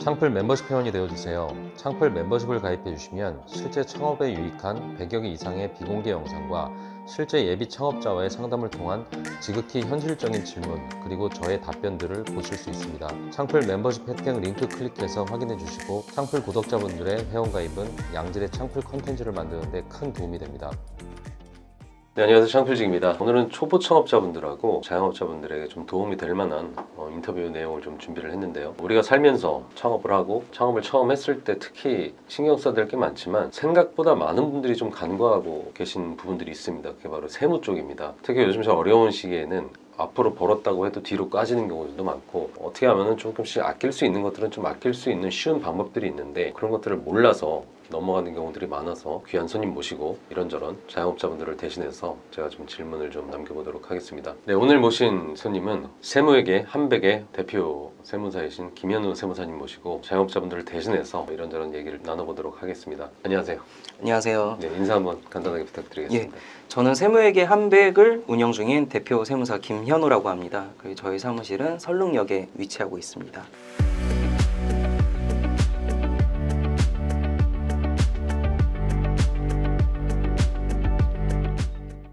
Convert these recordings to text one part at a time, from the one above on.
창풀 멤버십 회원이 되어주세요. 창풀 멤버십을 가입해주시면 실제 창업에 유익한 100여 개 이상의 비공개 영상과 실제 예비 창업자와의 상담을 통한 지극히 현실적인 질문 그리고 저의 답변들을 보실 수 있습니다. 창풀 멤버십 혜택 링크 클릭해서 확인해주시고 창풀 구독자분들의 회원가입은 양질의 창풀 컨텐츠를 만드는 데 큰 도움이 됩니다. 네, 안녕하세요. 창풀직입니다. 오늘은 초보 창업자분들하고 자영업자분들에게 좀 도움이 될 만한 인터뷰 내용을 좀 준비를 했는데요. 우리가 살면서 창업을 하고 창업을 처음 했을 때 특히 신경 써야 될 게 많지만 생각보다 많은 분들이 좀 간과하고 계신 부분들이 있습니다. 그게 바로 세무 쪽입니다. 특히 요즘 저 어려운 시기에는 앞으로 벌었다고 해도 뒤로 까지는 경우들도 많고 어떻게 하면 조금씩 아낄 수 있는 것들은 좀 아낄 수 있는 쉬운 방법들이 있는데 그런 것들을 몰라서 넘어가는 경우들이 많아서 귀한 손님 모시고 이런저런 자영업자분들을 대신해서 제가 좀 질문을 좀 남겨보도록 하겠습니다. 네, 오늘 모신 손님은 세무회계 한백의 대표 세무사이신 김현우 세무사님 모시고 자영업자분들을 대신해서 이런저런 얘기를 나눠보도록 하겠습니다. 안녕하세요. 안녕하세요. 네, 인사 한번 간단하게 부탁드리겠습니다. 예, 저는 세무회계 한백을 운영 중인 대표 세무사 김현우라고 합니다. 그리고 저희 사무실은 설릉역에 위치하고 있습니다.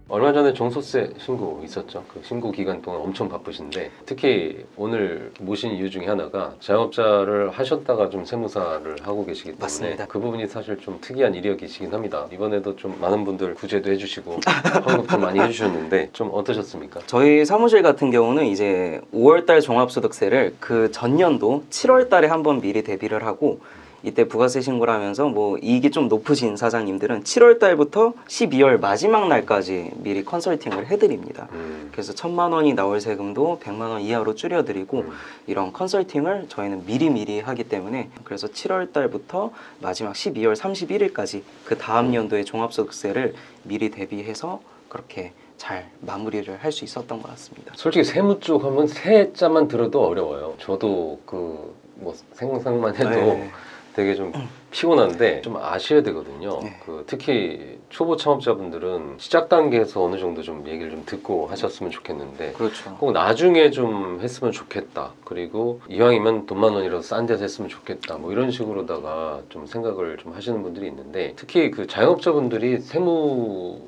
얼마 전에 종소세 신고 있었죠. 그 신고 기간 동안 엄청 바쁘신데 특히 오늘 모신 이유 중에 하나가 자영업자를 하셨다가 좀 세무사를 하고 계시기 때문에 맞습니다. 그 부분이 사실 좀 특이한 이력이시긴 합니다. 이번에도 좀 많은 분들 구제도 해주시고 환급도 많이 해주셨는데 좀 어떠셨습니까? 저희 사무실 같은 경우는 이제 5월달 종합소득세를 그 전년도 7월달에 한번 미리 대비를 하고 이때 부가세 신고를 하면서 뭐 이익이 좀 높으신 사장님들은 7월 달부터 12월 마지막 날까지 미리 컨설팅을 해드립니다. 그래서 1,000만 원이 나올 세금도 100만 원 이하로 줄여드리고 이런 컨설팅을 저희는 미리 하기 때문에 그래서 7월 달부터 마지막 12월 31일까지 그 다음 연도의 종합소득세를 미리 대비해서 그렇게 잘 마무리를 할 수 있었던 것 같습니다. 솔직히 세무 쪽 하면 세자만 들어도 어려워요. 저도 그 뭐 생각만 해도 네. 되게 좀 피곤한데 좀 아셔야 되거든요. 네. 그 특히 초보 창업자분들은 시작 단계에서 어느 정도 좀 얘기를 좀 듣고 하셨으면 좋겠는데 그렇죠. 꼭 나중에 좀 했으면 좋겠다. 그리고 이왕이면 돈만 원이라도 싼 데서 했으면 좋겠다. 뭐 이런 식으로다가 좀 생각을 좀 하시는 분들이 있는데 특히 그 자영업자분들이 세무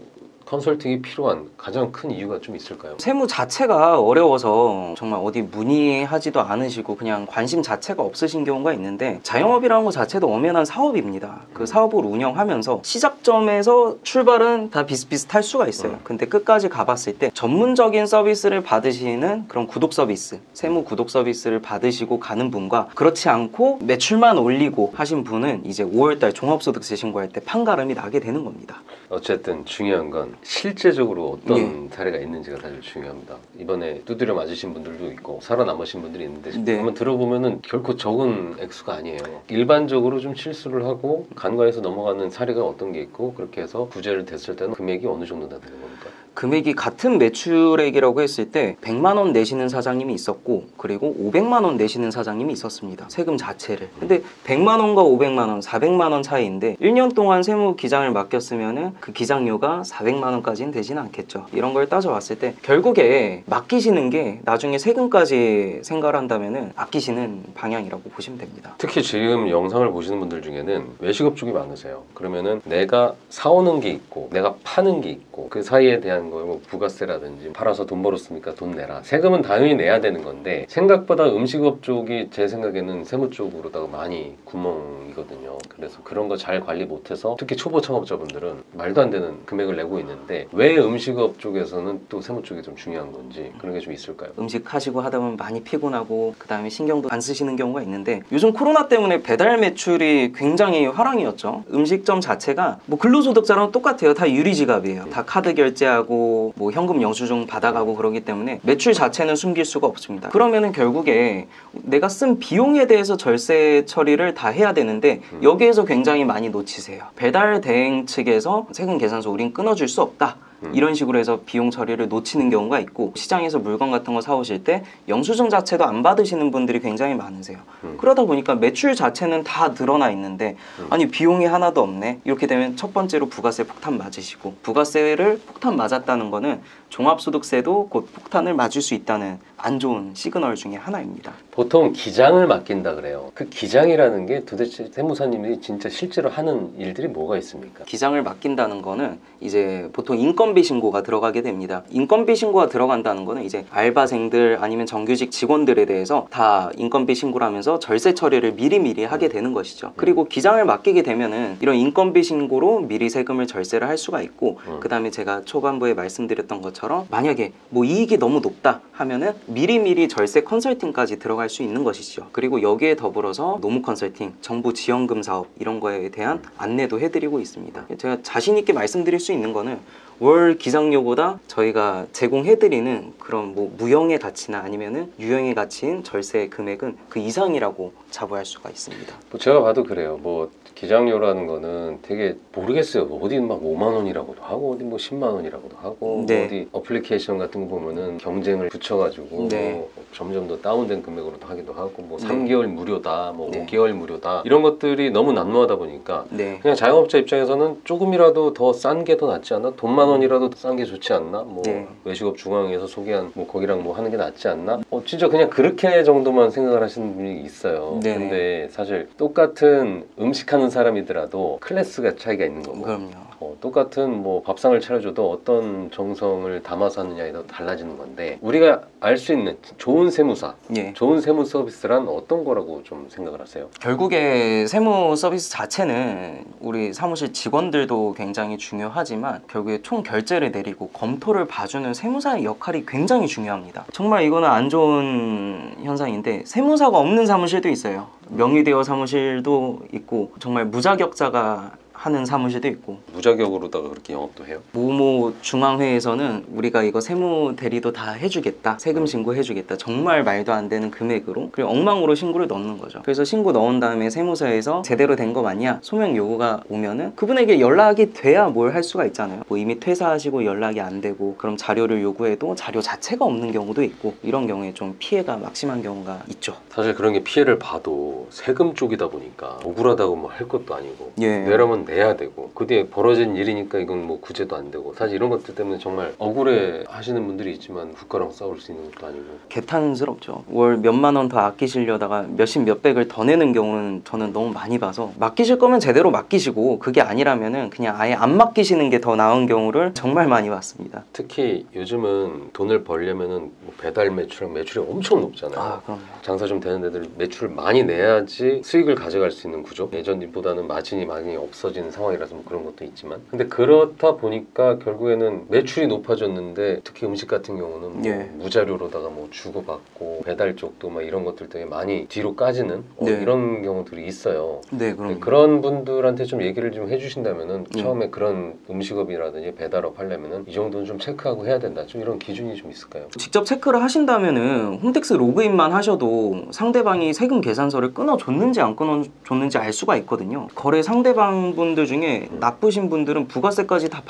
컨설팅이 필요한 가장 큰 이유가 좀 있을까요? 세무 자체가 어려워서 정말 어디 문의하지도 않으시고 그냥 관심 자체가 없으신 경우가 있는데 자영업이라는 것 자체도 엄연한 사업입니다. 그 사업을 운영하면서 시작점에서 출발은 다 비슷비슷할 수가 있어요. 근데 끝까지 가봤을 때 전문적인 서비스를 받으시는 그런 구독 서비스, 세무 구독 서비스를 받으시고 가는 분과 그렇지 않고 매출만 올리고 하신 분은 이제 5월달 종합소득세 신고할 때 판가름이 나게 되는 겁니다. 어쨌든 중요한 건 실제적으로 어떤 사례가 있는지가 사실 중요합니다. 이번에 두드려 맞으신 분들도 있고 살아남으신 분들이 있는데 한번 들어보면은 결코 적은 액수가 아니에요. 일반적으로 좀 실수를 하고 간과해서 넘어가는 사례가 어떤 게 있고 그렇게 해서 구제를 됐을 때는 금액이 어느 정도 되는 겁니까? 금액이 같은 매출액이라고 했을 때 100만 원 내시는 사장님이 있었고 그리고 500만 원 내시는 사장님이 있었습니다. 세금 자체를. 근데 100만 원과 500만 원, 400만 원 차이인데 1년 동안 세무 기장을 맡겼으면은 그 기장료가 400만 원까지는 되지는 않겠죠. 이런 걸 따져봤을 때 결국에 맡기시는 게 나중에 세금까지 생각한다면은 아끼시는 방향이라고 보시면 됩니다. 특히 지금 영상을 보시는 분들 중에는 외식업 쪽이 많으세요. 그러면은 내가 사오는 게 있고 내가 파는 게 있고 그 사이에 대한 뭐 부가세라든지 팔아서 돈 벌었으니까 돈 내라. 세금은 당연히 내야 되는 건데 생각보다 음식업 쪽이 제 생각에는 세무 쪽으로다가 많이 구멍이거든요. 그래서 그런 거 잘 관리 못해서 특히 초보 창업자분들은 말도 안 되는 금액을 내고 있는데 왜 음식업 쪽에서는 또 세무 쪽이 좀 중요한 건지 그런 게 좀 있을까요? 음식 하시고 하다 보면 많이 피곤하고 그 다음에 신경도 안 쓰시는 경우가 있는데 요즘 코로나 때문에 배달 매출이 굉장히 화랑이었죠. 음식점 자체가 뭐 근로소득자랑 똑같아요. 다 유리지갑이에요. 다 카드 결제하고 뭐 현금 영수증 받아가고 그러기 때문에 매출 자체는 숨길 수가 없습니다. 그러면은 결국에 내가 쓴 비용에 대해서 절세 처리를 다 해야 되는데 여기에서 굉장히 많이 놓치세요. 배달 대행 측에서 세금 계산서 우린 끊어줄 수 없다. 이런 식으로 해서 비용 처리를 놓치는 경우가 있고 시장에서 물건 같은 거 사오실 때 영수증 자체도 안 받으시는 분들이 굉장히 많으세요. 그러다 보니까 매출 자체는 다 늘어나 있는데 아니 비용이 하나도 없네. 이렇게 되면 첫 번째로 부가세 폭탄 맞으시고 부가세를 폭탄 맞았다는 거는 종합소득세도 곧 폭탄을 맞을 수 있다는 안 좋은 시그널 중에 하나입니다. 보통 기장을 맡긴다 그래요. 그 기장이라는 게 도대체 세무사님들이 진짜 실제로 하는 일들이 뭐가 있습니까? 기장을 맡긴다는 거는 이제 보통 인건비 신고가 들어가게 됩니다. 인건비 신고가 들어간다는 거는 이제 알바생들 아니면 정규직 직원들에 대해서 다 인건비 신고를 하면서 절세 처리를 미리미리 하게 되는 것이죠. 그리고 기장을 맡기게 되면은 이런 인건비 신고로 미리 세금을 절세를 할 수가 있고 그 다음에 제가 초반부에 말씀드렸던 것처럼 만약에 뭐 이익이 너무 높다 하면은 미리미리 절세 컨설팅까지 들어갈 수 있는 것이죠. 그리고 여기에 더불어서 노무 컨설팅, 정부 지원금 사업 이런 거에 대한 안내도 해드리고 있습니다. 제가 자신 있게 말씀드릴 수 있는 거는 월 기장료보다 저희가 제공해드리는 그런 뭐 무형의 가치나 아니면은 유형의 가치인 절세 금액은 그 이상이라고 자부할 수가 있습니다. 뭐 제가 봐도 그래요. 뭐 기장료라는 거는 되게 모르겠어요. 어디 막 5만 원이라고도 하고 어디 뭐 10만 원이라고도 하고 네. 뭐 어디 어플리케이션 같은 거 보면은 경쟁을 붙여가지고 네. 뭐 점점 더 다운된 금액으로도 하기도 하고 뭐 네. 3개월 무료다 뭐 네. 5개월 무료다 이런 것들이 너무 난무하다 보니까 네. 그냥 자영업자 입장에서는 조금이라도 더 싼 게 더 낫지 않나? 돈만 원이라도 싼 게 좋지 않나? 뭐 네. 외식업 중앙에서 소개한 뭐 거기랑 뭐 하는 게 낫지 않나? 진짜 그냥 그렇게 정도만 생각을 하시는 분이 있어요. 네네. 근데 사실 똑같은 음식하는 사람이더라도 클래스가 차이가 있는 거고 그럼요. 똑같은 뭐 밥상을 차려줘도 어떤 정성을 담아서 하느냐에 따라 달라지는 건데 우리가 알 수 있는 좋은 세무사, 예. 좋은 세무 서비스란 어떤 거라고 좀 생각을 하세요? 결국에 세무 서비스 자체는 우리 사무실 직원들도 굉장히 중요하지만 결국에 총 결제를 내리고 검토를 봐주는 세무사의 역할이 굉장히 중요합니다. 정말 이거는 안 좋은 현상인데 세무사가 없는 사무실도 있어요. 명의대여 사무실도 있고 정말 무자격자가 하는 사무실도 있고 무자격으로다가 그렇게 영업도 해요? 모모 중앙회에서는 우리가 이거 세무 대리도 다 해주겠다, 세금 신고 해주겠다, 정말 말도 안 되는 금액으로 그리고 엉망으로 신고를 넣는 거죠. 그래서 신고 넣은 다음에 세무서에서 제대로 된 거 맞냐 소명 요구가 오면은 그분에게 연락이 돼야 뭘 할 수가 있잖아요. 뭐 이미 퇴사하시고 연락이 안 되고 그럼 자료를 요구해도 자료 자체가 없는 경우도 있고 이런 경우에 좀 피해가 막심한 경우가 있죠. 사실 그런 게 피해를 봐도 세금 쪽이다 보니까 억울하다고 뭐 할 것도 아니고 예. 내라면 내야 되고 그 뒤에 벌어진 일이니까 이건 뭐 구제도 안 되고 사실 이런 것들 때문에 정말 억울해 하시는 분들이 있지만 국가랑 싸울 수 있는 것도 아니고 개탄스럽죠. 월 몇만 원 더 아끼시려다가 몇십 몇백을 더 내는 경우는 저는 너무 많이 봐서 맡기실 거면 제대로 맡기시고 그게 아니라면은 그냥 아예 안 맡기시는 게 더 나은 경우를 정말 많이 봤습니다. 특히 요즘은 돈을 벌려면은 뭐 배달 매출이랑 매출이 엄청 높잖아요. 아 그럼요. 장사 좀 되는 데들 매출을 많이 내야지 수익을 가져갈 수 있는 구조. 예전보다는 마진이 많이 없어지는 상황이라서 뭐 그런 것도 있지만 근데 그렇다 보니까 결국에는 매출이 높아졌는데 특히 음식 같은 경우는 뭐 예. 무자료로다가 뭐 주고받고 배달 쪽도 막 이런 것들 때문에 많이 뒤로 까지는 네. 이런 경우들이 있어요. 네 그럼 그런 분들한테 좀 얘기를 좀 해주신다면은 예. 처음에 그런 음식업이라든지 배달업 하려면은 이 정도는 좀 체크하고 해야 된다. 좀 이런 기준이 좀 있을까요? 직접 체크를 하신다면은 홈택스 로그인만 하셔도 상대방이 세금 계산서를 끊어줬는지 안 끊어줬는지 알 수가 있거든요. 거래 상대방 분들 중에 나쁘신 분들은 부가세까지 다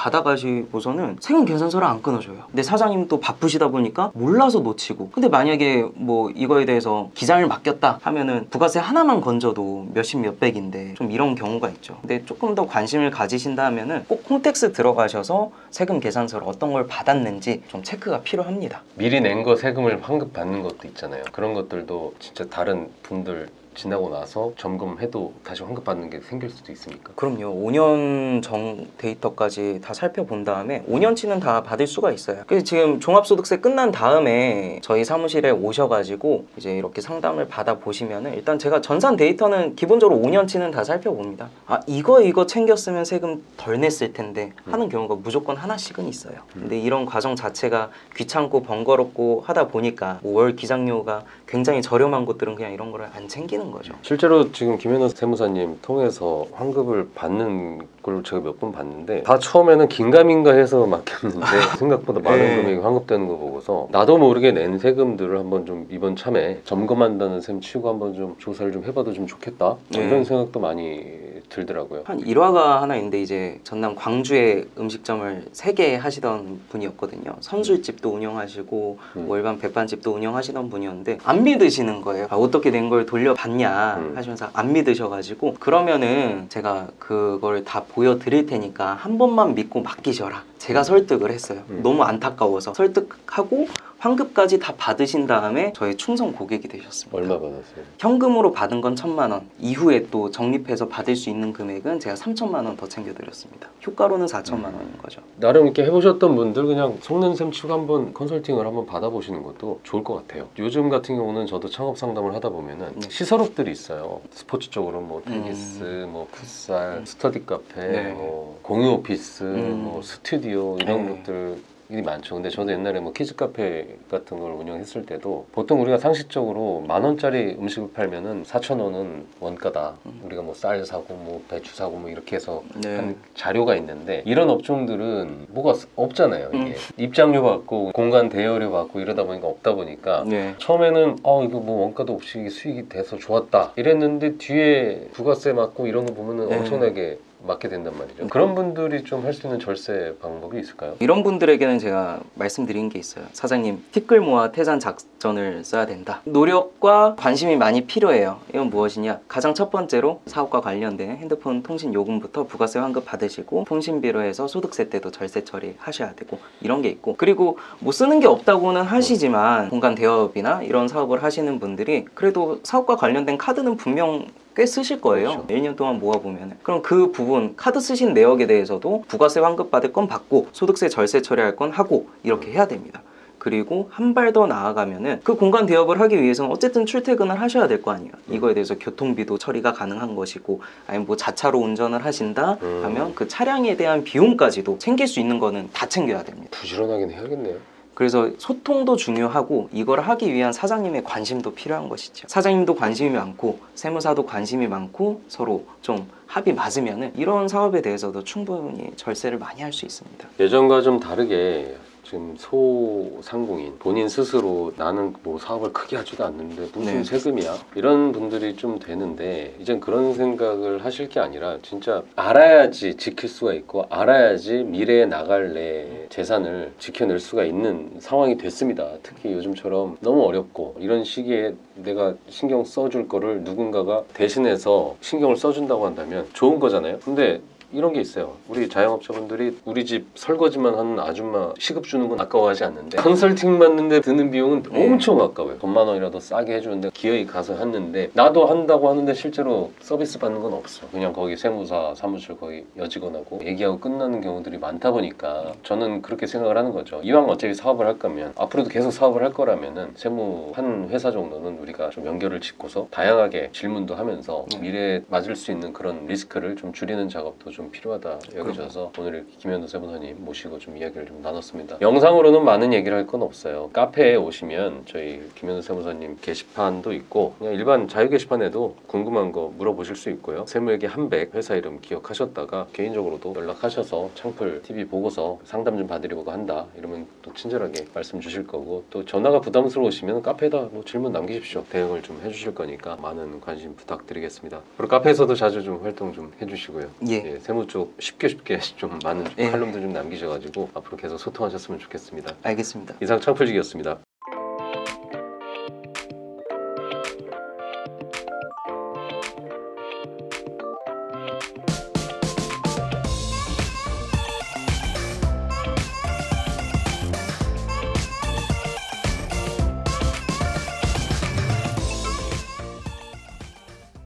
받아가시고서는 세금 계산서를 안 끊어줘요. 근데 사장님 또 바쁘시다 보니까 몰라서 놓치고 근데 만약에 뭐 이거에 대해서 기장을 맡겼다 하면은 부가세 하나만 건져도 몇십 몇백인데 좀 이런 경우가 있죠. 근데 조금 더 관심을 가지신다 하면은 꼭 홈택스 들어가셔서 세금 계산서를 어떤 걸 받았는지 좀 체크가 필요합니다. 미리 낸 거 세금을 환급 받는 것도 있잖아요. 그런 것들도 진짜 다른 분들 지나고 나서 점검해도 다시 환급받는 게 생길 수도 있습니까? 그럼요. 5년 전 데이터까지 다 살펴본 다음에 5년치는 다 받을 수가 있어요. 그래서 지금 종합소득세 끝난 다음에 저희 사무실에 오셔가지고 이제 이렇게 상담을 받아보시면은 일단 제가 전산 데이터는 기본적으로 5년치는 다 살펴봅니다. 아 이거 챙겼으면 세금 덜 냈을 텐데 하는 경우가 무조건 하나씩은 있어요. 근데 이런 과정 자체가 귀찮고 번거롭고 하다 보니까 뭐 월 기장료가 굉장히 저렴한 곳들은 그냥 이런 거를 안 챙기는 거죠. 실제로 지금 김현우 세무사님 통해서 환급을 받는 걸 제가 몇 번 봤는데 다 처음에는 긴가민가 해서 맡겼는데 생각보다 많은 네. 금액이 환급되는 거 보고서 나도 모르게 낸 세금들을 한번 좀 이번 참에 점검한다는 셈 치고 한번 좀 조사를 좀 해봐도 좀 좋겠다 네. 이런 생각도 많이 들더라고요. 한 일화가 하나 있는데 이제 전남 광주에 음식점을 3개 하시던 분이었거든요. 선술집도 운영하시고 뭐 일반 백반집도 운영하시던 분이었는데 안 믿으시는 거예요. 어떻게 된 걸 돌려봤냐 하시면서 안 믿으셔가지고 그러면은 제가 그걸 다 보여드릴 테니까 한 번만 믿고 맡기셔라. 제가 설득을 했어요. 너무 안타까워서 설득하고 환급까지 다 받으신 다음에 저의 충성 고객이 되셨습니다. 얼마 받았어요? 현금으로 받은 건 1,000만 원, 이후에 또 적립해서 받을 수 있는 금액은 제가 3,000만 원 더 챙겨드렸습니다. 효과로는 4,000만 원인 거죠. 나름 이렇게 해보셨던 분들 그냥 속는 셈 치고 한번 컨설팅을 한번 받아보시는 것도 좋을 것 같아요. 요즘 같은 경우는 저도 창업 상담을 하다 보면은 네. 시설업들이 있어요. 스포츠 쪽으로 뭐 테니스, 뭐 풋살, 스터디 카페, 네. 뭐 공유 오피스, 뭐 스튜디오 이런 네. 것들 이 많죠. 근데 저도 옛날에 뭐 키즈 카페 같은 걸 운영했을 때도 보통 우리가 상식적으로 10,000원짜리 음식을 팔면은 4,000원은 원가다. 우리가 뭐 쌀 사고 뭐 배추 사고 뭐 이렇게 해서 네. 한 자료가 있는데 이런 업종들은 뭐가 없잖아요. 이게 입장료 받고 공간 대여료 받고 이러다 보니까 없다 보니까 네. 처음에는 이거 뭐 원가도 없이 이게 수익이 돼서 좋았다 이랬는데 뒤에 부가세 맞고 이런 거 보면은 네. 엄청나게 맞게 된단 말이죠. 그런 분들이 좀 할 수 있는 절세 방법이 있을까요? 이런 분들에게는 제가 말씀드린 게 있어요. 사장님, 티끌 모아 태산 작전을 써야 된다. 노력과 관심이 많이 필요해요. 이건 무엇이냐? 가장 첫 번째로 사업과 관련된 핸드폰 통신 요금부터 부가세 환급 받으시고 통신비로 해서 소득세 때도 절세 처리하셔야 되고 이런 게 있고 그리고 뭐 쓰는 게 없다고는 하시지만 공간 대여업이나 이런 사업을 하시는 분들이 그래도 사업과 관련된 카드는 분명 꽤 쓰실 거예요. 그렇죠. 1년 동안 모아보면. 그럼 그 부분, 카드 쓰신 내역에 대해서도 부가세 환급 받을 건 받고 소득세 절세 처리할 건 하고 이렇게 해야 됩니다. 그리고 한 발 더 나아가면은 그 공간 대여업을 하기 위해서는 어쨌든 출퇴근을 하셔야 될 거 아니에요. 이거에 대해서 교통비도 처리가 가능한 것이고 아니면 뭐 자차로 운전을 하신다 하면 그 차량에 대한 비용까지도 챙길 수 있는 거는 다 챙겨야 됩니다. 부지런하긴 해야겠네요. 그래서 소통도 중요하고 이걸 하기 위한 사장님의 관심도 필요한 것이죠. 사장님도 관심이 많고 세무사도 관심이 많고 서로 좀 합이 맞으면은 이런 사업에 대해서도 충분히 절세를 많이 할 수 있습니다. 예전과 좀 다르게 지금 소상공인 본인 스스로 나는 뭐 사업을 크게 하지도 않는데 무슨 네. 세금이야 이런 분들이 좀 되는데 이젠 그런 생각을 하실 게 아니라 진짜 알아야지 지킬 수가 있고 알아야지 미래에 나갈 내 재산을 지켜낼 수가 있는 상황이 됐습니다. 특히 요즘처럼 너무 어렵고 이런 시기에 내가 신경 써줄 거를 누군가가 대신해서 신경을 써준다고 한다면 좋은 거잖아요. 근데 이런 게 있어요. 우리 자영업자분들이 우리 집 설거지만 하는 아줌마 시급 주는 건 아까워하지 않는데 컨설팅 받는데 드는 비용은 엄청 아까워요. 돈만 원이라도 싸게 해주는데 기어이 가서 했는데 나도 한다고 하는데 실제로 서비스 받는 건 없어. 그냥 거기 세무사 사무실 거기 여직원하고 얘기하고 끝나는 경우들이 많다 보니까 저는 그렇게 생각을 하는 거죠. 이왕 어차피 사업을 할 거면 앞으로도 계속 사업을 할 거라면은 세무 한 회사 정도는 우리가 좀 연결을 짓고서 다양하게 질문도 하면서 미래에 맞을 수 있는 그런 리스크를 좀 줄이는 작업도 좀 필요하다 여겨져서 오늘 김현도 세무사님 모시고 좀 이야기를 좀 나눴습니다. 영상으로는 많은 얘기를 할 건 없어요. 카페에 오시면 저희 김현도 세무사님 게시판도 있고 그냥 일반 자유 게시판에도 궁금한 거 물어보실 수 있고요. 세무에게 한백 회사 이름 기억하셨다가 개인적으로도 연락하셔서 창풀 TV 보고서 상담 좀 받으려고 한다 이러면 또 친절하게 말씀 주실 거고 또 전화가 부담스러우시면 카페에다 뭐 질문 남기십시오. 대응을 좀 해주실 거니까 많은 관심 부탁드리겠습니다. 그리고 카페에서도 자주 좀 활동 좀 해주시고요. 예. 세무 쪽 쉽게 좀 많은 예. 칼럼들 좀 남기셔가지고 앞으로 계속 소통하셨으면 좋겠습니다. 알겠습니다. 이상 창풀직이었습니다.